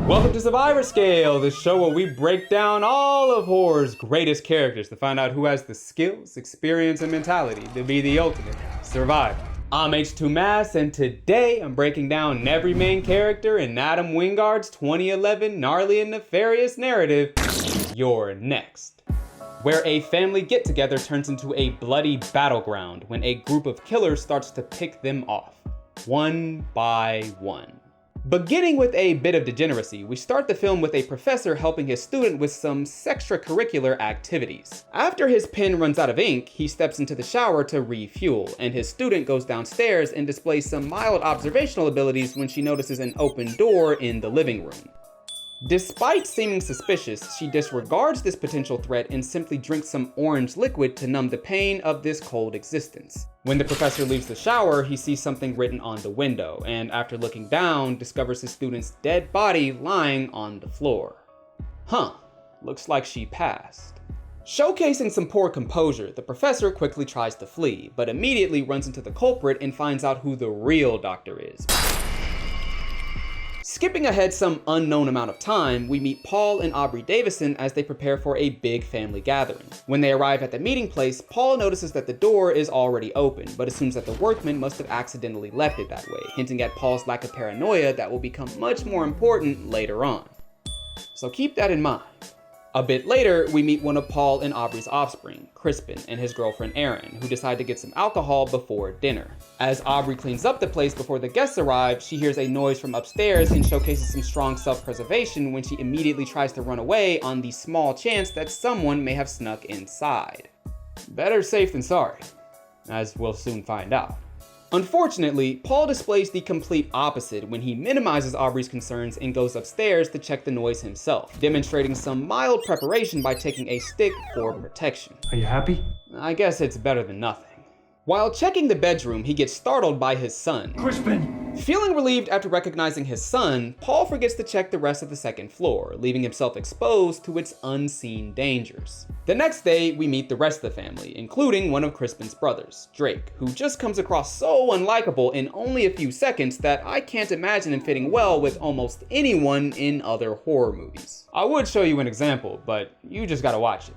Welcome to Survivor Scale, the show where we break down all of horror's greatest characters to find out who has the skills, experience, and mentality to be the ultimate survivor. I'm H2 Mass, and today I'm breaking down every main character in Adam Wingard's 2011 gnarly and nefarious narrative, You're Next, where a family get-together turns into a bloody battleground when a group of killers starts to pick them off, one by one. Beginning with a bit of degeneracy, we start the film with a professor helping his student with some extracurricular activities. After his pen runs out of ink, he steps into the shower to refuel, and his student goes downstairs and displays some mild observational abilities when she notices an open door in the living room. Despite seeming suspicious, she disregards this potential threat and simply drinks some orange liquid to numb the pain of this cold existence. When the professor leaves the shower, he sees something written on the window, and after looking down, discovers his student's dead body lying on the floor. Looks like she passed. Showcasing some poor composure, the professor quickly tries to flee, but immediately runs into the culprit and finds out who the real doctor is. Skipping ahead some unknown amount of time, we meet Paul and Aubrey Davison as they prepare for a big family gathering. When they arrive at the meeting place, Paul notices that the door is already open, but assumes that the workman must have accidentally left it that way, hinting at Paul's lack of paranoia that will become much more important later on. So keep that in mind. A bit later, we meet one of Paul and Aubrey's offspring, Crispin, and his girlfriend Erin, who decide to get some alcohol before dinner. As Aubrey cleans up the place before the guests arrive, she hears a noise from upstairs and showcases some strong self-preservation when she immediately tries to run away on the small chance that someone may have snuck inside. Better safe than sorry, as we'll soon find out. Unfortunately, Paul displays the complete opposite when he minimizes Aubrey's concerns and goes upstairs to check the noise himself, demonstrating some mild preparation by taking a stick for protection. Are you happy? I guess it's better than nothing. While checking the bedroom, he gets startled by his son. Crispin! Feeling relieved after recognizing his son, Paul forgets to check the rest of the second floor, leaving himself exposed to its unseen dangers. The next day, we meet the rest of the family, including one of Crispin's brothers, Drake, who just comes across so unlikable in only a few seconds that I can't imagine him fitting well with almost anyone in other horror movies. I would show you an example, but you just gotta watch it.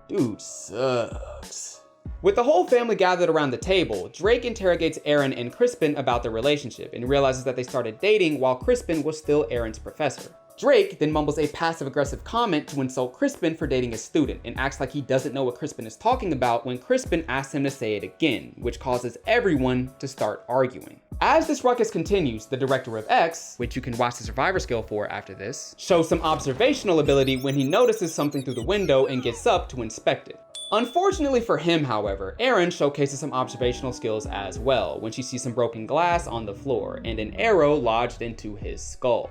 Dude sucks. With the whole family gathered around the table, Drake interrogates Erin and Crispin about their relationship and realizes that they started dating while Crispin was still Erin's professor. Drake then mumbles a passive-aggressive comment to insult Crispin for dating a student and acts like he doesn't know what Crispin is talking about when Crispin asks him to say it again, which causes everyone to start arguing. As this ruckus continues, the director of X, which you can watch the survivor skill for after this, shows some observational ability when he notices something through the window and gets up to inspect it. Unfortunately for him, however, Erin showcases some observational skills as well when she sees some broken glass on the floor and an arrow lodged into his skull.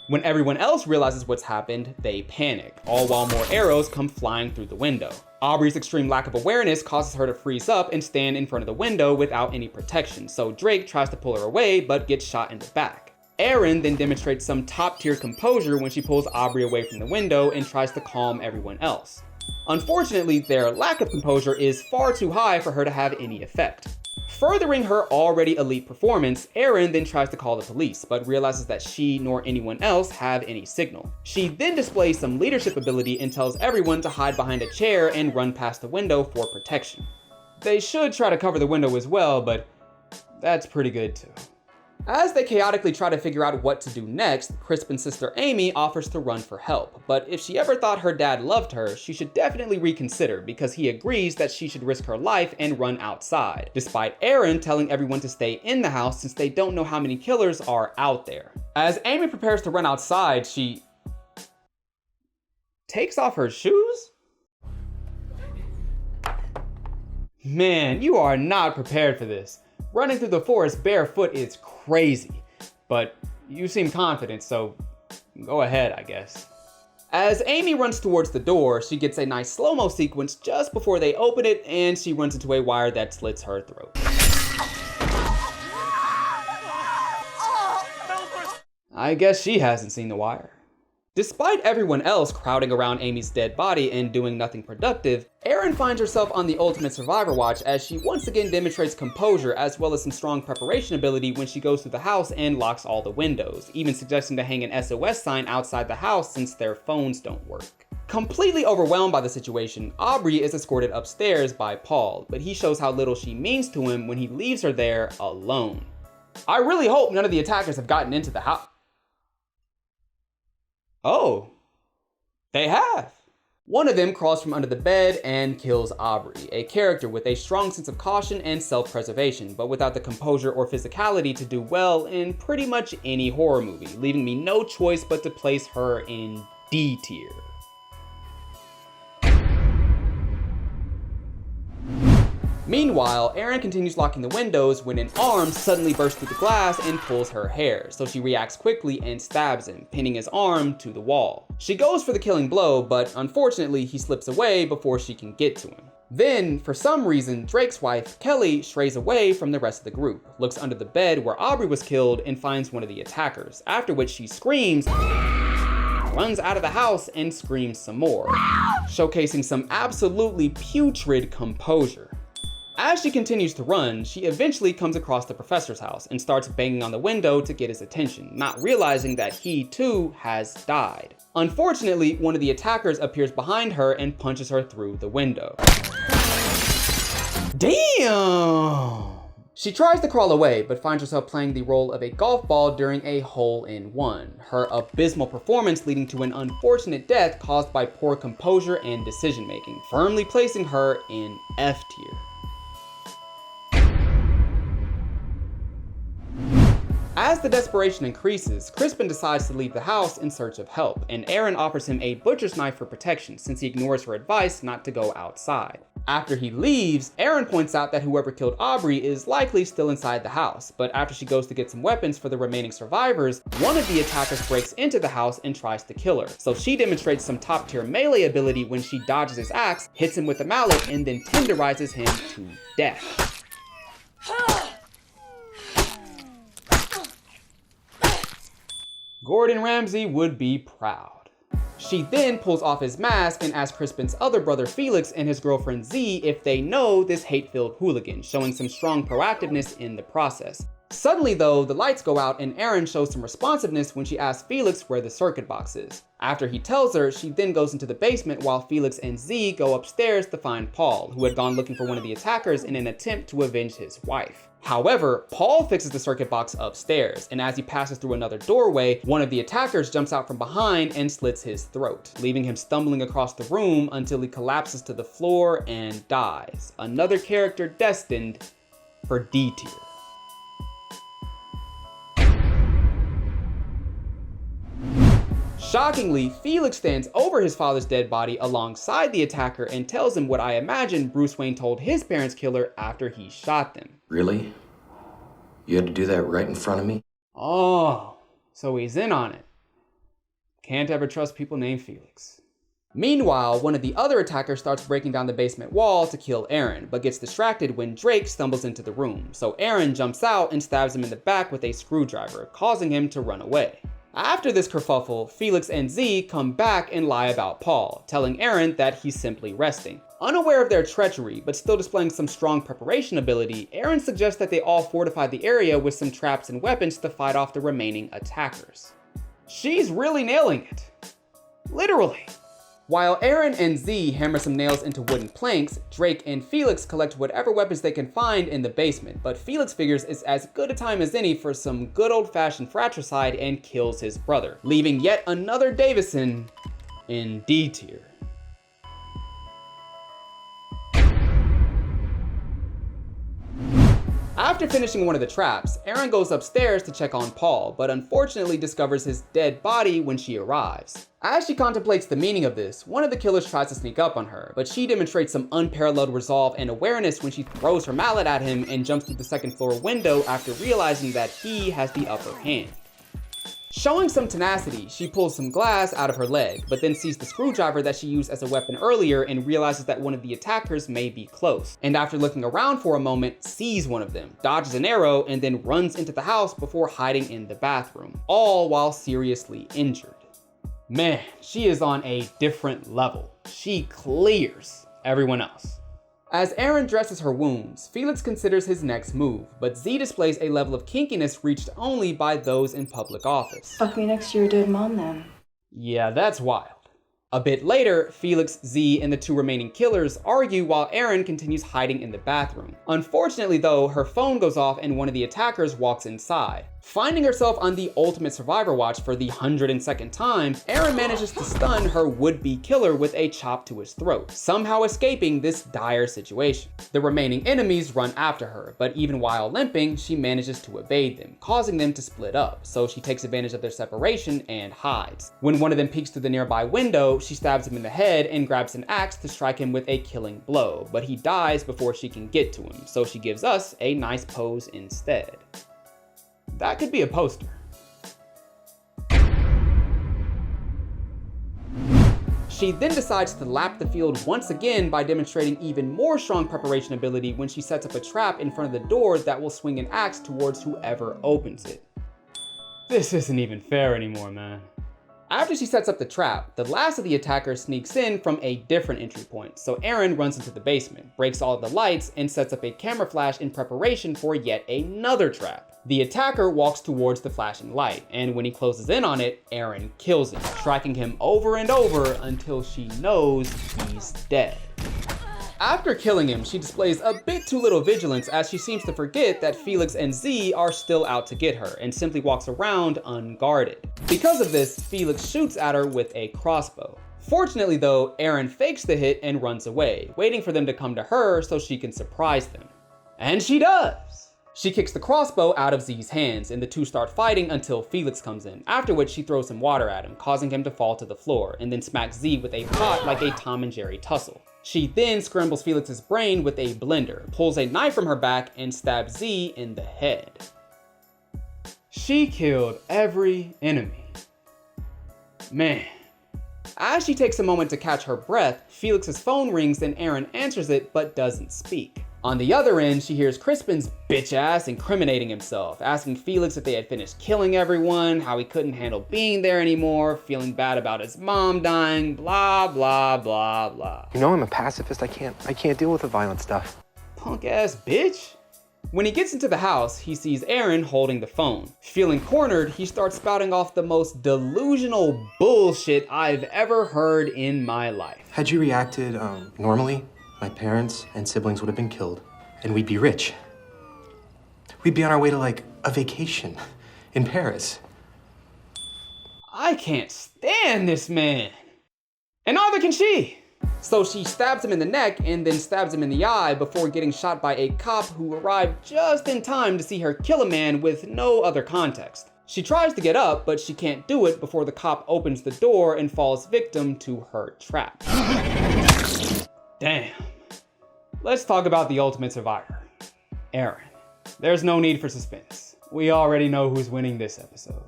When everyone else realizes what's happened, they panic, all while more arrows come flying through the window. Aubrey's extreme lack of awareness causes her to freeze up and stand in front of the window without any protection, so Drake tries to pull her away but gets shot in the back. Erin then demonstrates some top-tier composure when she pulls Aubrey away from the window and tries to calm everyone else. Unfortunately, their lack of composure is far too high for her to have any effect. Furthering her already elite performance, Erin then tries to call the police, but realizes that she nor anyone else have any signal. She then displays some leadership ability and tells everyone to hide behind a chair and run past the window for protection. They should try to cover the window as well, but that's pretty good too. As they chaotically try to figure out what to do next, Crispin's sister Amy offers to run for help, but if she ever thought her dad loved her, she should definitely reconsider because he agrees that she should risk her life and run outside, despite Erin telling everyone to stay in the house since they don't know how many killers are out there. As Amy prepares to run outside, she takes off her shoes? Man, you are not prepared for this. Running through the forest barefoot is crazy, but you seem confident, so go ahead, I guess. As Amy runs towards the door, she gets a nice slow-mo sequence just before they open it, and she runs into a wire that slits her throat. I guess she hasn't seen The Wire. Despite everyone else crowding around Amy's dead body and doing nothing productive, Erin finds herself on the ultimate survivor watch as she once again demonstrates composure as well as some strong preparation ability when she goes through the house and locks all the windows, even suggesting to hang an SOS sign outside the house since their phones don't work. Completely overwhelmed by the situation, Aubrey is escorted upstairs by Paul, but he shows how little she means to him when he leaves her there alone. I really hope none of the attackers have gotten into the house. Oh, they have. One of them crawls from under the bed and kills Aubrey, a character with a strong sense of caution and self-preservation, but without the composure or physicality to do well in pretty much any horror movie, leaving me no choice but to place her in D tier. Meanwhile, Erin continues locking the windows when an arm suddenly bursts through the glass and pulls her hair, so she reacts quickly and stabs him, pinning his arm to the wall. She goes for the killing blow, but unfortunately he slips away before she can get to him. Then, for some reason, Drake's wife, Kelly, strays away from the rest of the group, looks under the bed where Aubrey was killed, and finds one of the attackers, after which she screams, runs out of the house, and screams some more, showcasing some absolutely putrid composure. As she continues to run, she eventually comes across the professor's house and starts banging on the window to get his attention, not realizing that he too has died. Unfortunately, one of the attackers appears behind her and punches her through the window. Damn! She tries to crawl away, but finds herself playing the role of a golf ball during a hole-in-one, her abysmal performance leading to an unfortunate death caused by poor composure and decision-making, firmly placing her in F tier. As the desperation increases, Crispin decides to leave the house in search of help, and Erin offers him a butcher's knife for protection since he ignores her advice not to go outside. After he leaves, Erin points out that whoever killed Aubrey is likely still inside the house, but after she goes to get some weapons for the remaining survivors, one of the attackers breaks into the house and tries to kill her, so she demonstrates some top tier melee ability when she dodges his axe, hits him with a mallet, and then tenderizes him to death. Gordon Ramsay would be proud. She then pulls off his mask and asks Crispin's other brother Felix and his girlfriend Z if they know this hate-filled hooligan, showing some strong proactiveness in the process. Suddenly though, the lights go out and Erin shows some responsiveness when she asks Felix where the circuit box is. After he tells her, she then goes into the basement while Felix and Z go upstairs to find Paul, who had gone looking for one of the attackers in an attempt to avenge his wife. However, Paul fixes the circuit box upstairs, and as he passes through another doorway, one of the attackers jumps out from behind and slits his throat, leaving him stumbling across the room until he collapses to the floor and dies. Another character destined for D tier. Shockingly, Felix stands over his father's dead body alongside the attacker and tells him what I imagine Bruce Wayne told his parents' killer after he shot them. Really? You had to do that right in front of me? Oh, so he's in on it. Can't ever trust people named Felix. Meanwhile, one of the other attackers starts breaking down the basement wall to kill Erin, but gets distracted when Drake stumbles into the room, so Erin jumps out and stabs him in the back with a screwdriver, causing him to run away. After this kerfuffle, Felix and Z come back and lie about Paul, telling Erin that he's simply resting. Unaware of their treachery, but still displaying some strong preparation ability, Erin suggests that they all fortify the area with some traps and weapons to fight off the remaining attackers. She's really nailing it. Literally. While Erin and Z hammer some nails into wooden planks, Drake and Felix collect whatever weapons they can find in the basement, but Felix figures it's as good a time as any for some good old-fashioned fratricide and kills his brother, leaving yet another Davison in D tier. After finishing one of the traps, Erin goes upstairs to check on Paul, but unfortunately discovers his dead body when she arrives. As she contemplates the meaning of this, one of the killers tries to sneak up on her, but she demonstrates some unparalleled resolve and awareness when she throws her mallet at him and jumps through the second floor window after realizing that he has the upper hand. Showing some tenacity, she pulls some glass out of her leg, but then sees the screwdriver that she used as a weapon earlier and realizes that one of the attackers may be close. And after looking around for a moment, sees one of them, dodges an arrow, and then runs into the house before hiding in the bathroom, all while seriously injured. Man, she is on a different level. She clears everyone else. As Aaron dresses her wounds, Felix considers his next move, but Z displays a level of kinkiness reached only by those in public office. Fuck me next to your dead mom then. Yeah, that's wild. A bit later, Felix, Z, and the two remaining killers argue while Aaron continues hiding in the bathroom. Unfortunately though, her phone goes off and one of the attackers walks inside. Finding herself on the ultimate survivor watch for the 102nd time, Aaron manages to stun her would-be killer with a chop to his throat, somehow escaping this dire situation. The remaining enemies run after her, but even while limping, she manages to evade them, causing them to split up, so she takes advantage of their separation and hides. When one of them peeks through the nearby window, she stabs him in the head and grabs an axe to strike him with a killing blow, but he dies before she can get to him, so she gives us a nice pose instead. That could be a poster. She then decides to lap the field once again by demonstrating even more strong preparation ability when she sets up a trap in front of the door that will swing an axe towards whoever opens it. This isn't even fair anymore, man. After she sets up the trap, the last of the attackers sneaks in from a different entry point, so Aaron runs into the basement, breaks all of the lights, and sets up a camera flash in preparation for yet another trap. The attacker walks towards the flashing light, and when he closes in on it, Aaron kills him, striking him over and over until she knows he's dead. After killing him, she displays a bit too little vigilance as she seems to forget that Felix and Z are still out to get her and simply walks around unguarded. Because of this, Felix shoots at her with a crossbow. Fortunately though, Aaron fakes the hit and runs away, waiting for them to come to her so she can surprise them. And she does! She kicks the crossbow out of Z's hands and the two start fighting until Felix comes in, after which she throws some water at him, causing him to fall to the floor, and then smacks Z with a pot like a Tom and Jerry tussle. She then scrambles Felix's brain with a blender, pulls a knife from her back, and stabs Z in the head. She killed every enemy. Man. As she takes a moment to catch her breath, Felix's phone rings and Aaron answers it but doesn't speak. On the other end, she hears Crispin's bitch ass incriminating himself, asking Felix if they had finished killing everyone, how he couldn't handle being there anymore, feeling bad about his mom dying, blah, blah, blah, blah. You know I'm a pacifist. I can't deal with the violent stuff. Punk ass bitch. When he gets into the house, he sees Aaron holding the phone. Feeling cornered, he starts spouting off the most delusional bullshit I've ever heard in my life. Had you reacted normally, my parents and siblings would have been killed, and we'd be rich. We'd be on our way to, like, a vacation in Paris. I can't stand this man. And neither can she. So she stabs him in the neck and then stabs him in the eye before getting shot by a cop who arrived just in time to see her kill a man with no other context. She tries to get up, but she can't do it before the cop opens the door and falls victim to her trap. Damn. Let's talk about the ultimate survivor, Aaron. There's no need for suspense. We already know who's winning this episode.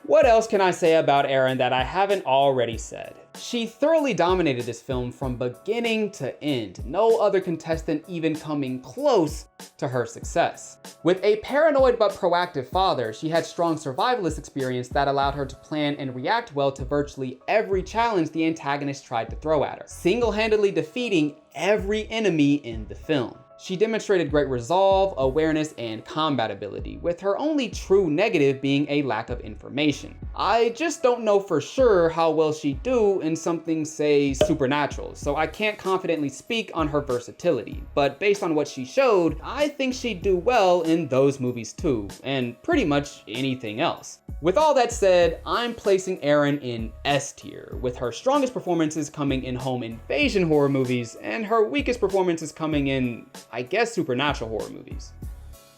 What else can I say about Aaron that I haven't already said? She thoroughly dominated this film from beginning to end, no other contestant even coming close to her success. With a paranoid but proactive father, she had strong survivalist experience that allowed her to plan and react well to virtually every challenge the antagonist tried to throw at her, single-handedly defeating every enemy in the film. She demonstrated great resolve, awareness, and combat ability, with her only true negative being a lack of information. I just don't know for sure how well she'd do in something, say, supernatural, so I can't confidently speak on her versatility, but based on what she showed, I think she'd do well in those movies too, and pretty much anything else. With all that said, I'm placing Aaron in S tier, with her strongest performances coming in home invasion horror movies, and her weakest performances coming in, I guess, supernatural horror movies.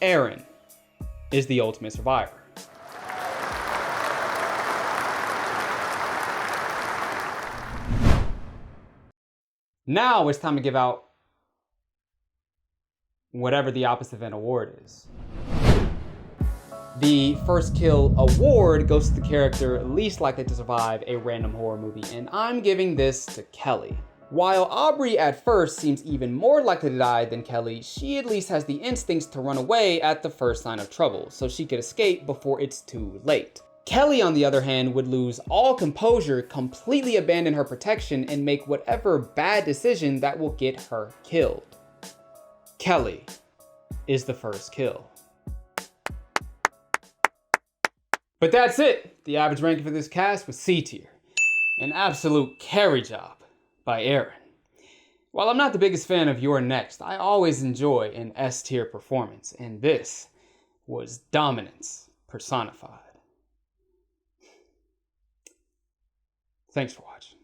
Aaron is the ultimate survivor. Now it's time to give out whatever the opposite of an award is. The first kill award goes to the character least likely to survive a random horror movie, and I'm giving this to Kelly. While Aubrey at first seems even more likely to die than Kelly, she at least has the instincts to run away at the first sign of trouble, so she could escape before it's too late. Kelly, on the other hand, would lose all composure, completely abandon her protection, and make whatever bad decision that will get her killed. Kelly is the first kill. But that's it. The average ranking for this cast was C tier. An absolute carry job by Aaron. While I'm not the biggest fan of You're Next, I always enjoy an S tier performance, and this was dominance personified. Thanks for watching.